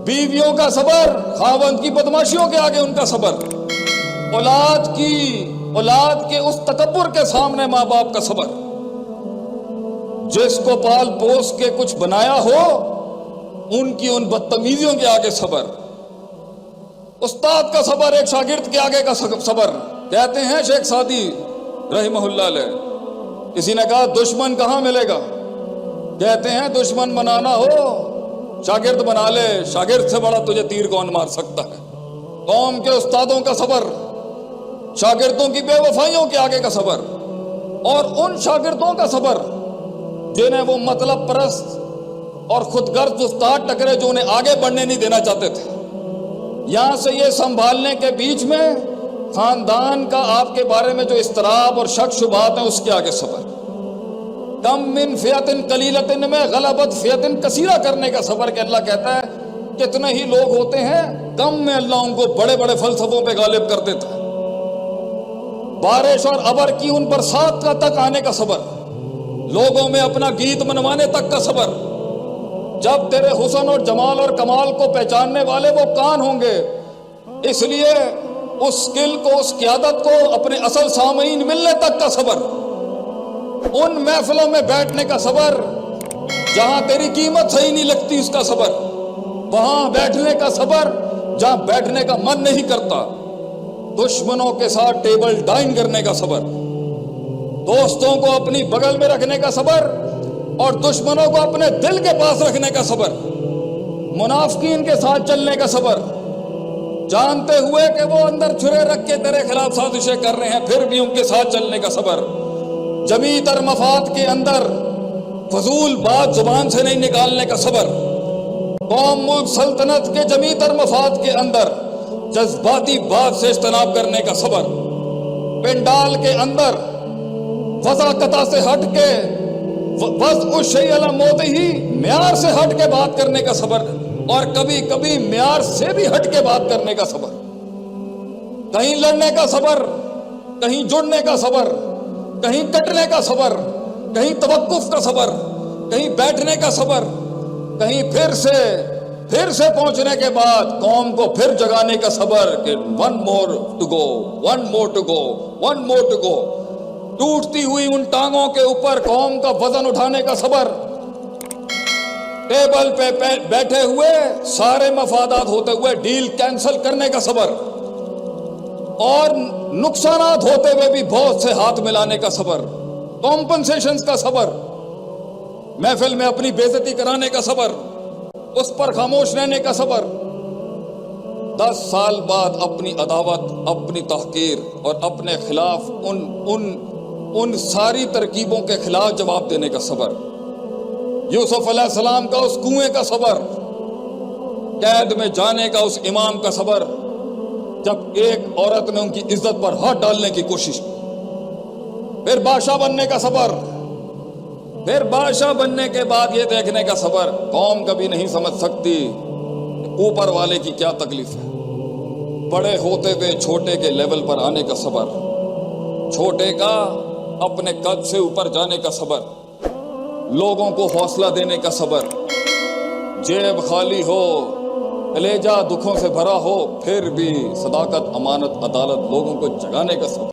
بیویوں کا صبر، خاوند کی بدماشیوں کے آگے ان کا صبر، اولاد کے اس تکبر کے سامنے ماں باپ کا صبر، جس کو پال پوس کے کچھ بنایا ہو ان کی ان بدتمیزیوں کے آگے صبر، استاد کا صبر ایک شاگرد کے آگے کا صبر۔ کہتے ہیں شیخ سعدی رحمہ اللہ علیہ، کسی نے کہا دشمن کہاں ملے گا؟ کہتے ہیں دشمن بنانا ہو شاگرد بنا لے، شاگرد سے بڑا تجھے تیر کون مار سکتا ہے۔ قوم کے استادوں کا صبر، شاگردوں کی بے وفائیوں کے آگے کا صبر، اور ان شاگردوں کا صبر جنہیں وہ مطلب پرست اور خود غرض استاد ٹکرے جو انہیں آگے بڑھنے نہیں دینا چاہتے تھے۔ یہاں سے یہ سنبھالنے کے بیچ میں خاندان کا آپ کے بارے میں جو اضطراب اور شک شبہات ہیں اس کے آگے صبر، کم من فئۃ قلیلۃ میں غلبت فئۃ کثیرہ کرنے کا صبر، کہ اللہ کہتا ہے کتنے ہی لوگ ہوتے ہیں کم میں اللہ ان کو بڑے بڑے فلسفوں پہ غالب کر دیتا ہے۔ بارش اور ابر کی ان برسات کا تک آنے کا صبر، لوگوں میں اپنا گیت منوانے تک کا صبر، جب تیرے حسن اور جمال اور کمال کو پہچاننے والے وہ کان ہوں گے، اس لیے اس اسکل کو، اس قیادت کو اپنے اصل سامعین ملنے تک کا صبر، ان محفلوں میں بیٹھنے کا صبر جہاں تیری قیمت صحیح نہیں لگتی اس کا صبر، وہاں بیٹھنے کا صبر جہاں بیٹھنے کا من نہیں کرتا، دشمنوں کے ساتھ ٹیبل ڈائن کرنے کا صبر، دوستوں کو اپنی بغل میں رکھنے کا صبر اور دشمنوں کو اپنے دل کے پاس رکھنے کا صبر، منافقین کے ساتھ چلنے کا صبر، جانتے ہوئے کہ وہ اندر چھرے رکھ کے تیرے خلاف سازشیں کر رہے ہیں پھر بھی ان کے ساتھ چلنے کا صبر، جمی تر مفاد کے اندر فضول بات زبان سے نہیں نکالنے کا صبر، قوم ملک سلطنت کے جمی تر مفاد کے اندر جذباتی بات سے اجتناب کرنے کا صبر، پنڈال کے اندر وضاقتہ سے ہٹ کے وضع الشیء علی موضعہ معیار سے ہٹ کے بات کرنے کا صبر، اور کبھی کبھی معیار سے بھی ہٹ کے بات کرنے کا صبر، کہیں لڑنے کا صبر، کہیں جڑنے کا صبر، کہیں کٹنے کا صبر، کہیں توقف کا صبر، کہیں بیٹھنے کا صبر، کہیں پھر سے پہنچنے کے بعد قوم کو پھر جگانے کا صبر کہ one more to go, one more to go, one more to go, ٹوٹتی ہوئی ان ٹانگوں کے اوپر قوم کا وزن اٹھانے کا صبر، ٹیبل پہ بیٹھے ہوئے سارے مفادات ہوتے ہوئے ڈیل کینسل کرنے کا صبر، اور نقصانات ہوتے ہوئے بھی بہت سے ہاتھ ملانے کا صبر، کمپنسیشنز کا صبر، محفل میں اپنی بے عزتی کرانے کا صبر، اس پر خاموش رہنے کا صبر، 10 سال بعد اپنی عداوت، اپنی تحقیر اور اپنے خلاف ان ساری ترکیبوں کے خلاف جواب دینے کا صبر، یوسف علیہ السلام کا اس کنویں کا صبر، قید میں جانے کا اس امام کا صبر، جب ایک عورت نے ان کی عزت پر ہاتھ ڈالنے کی کوشش کی، پھر بادشاہ بننے کا صبر، پھر بادشاہ بننے کے بعد یہ دیکھنے کا صبر، قوم کبھی نہیں سمجھ سکتی اوپر والے کی کیا تکلیف ہے، بڑے ہوتے ہوئے چھوٹے کے لیول پر آنے کا صبر، چھوٹے کا اپنے قد سے اوپر جانے کا صبر، لوگوں کو حوصلہ دینے کا صبر، جیب خالی ہو، کلیجہ دکھوں سے بھرا ہو، پھر بھی صداقت، امانت، عدالت، لوگوں کو جگانے کا صبر۔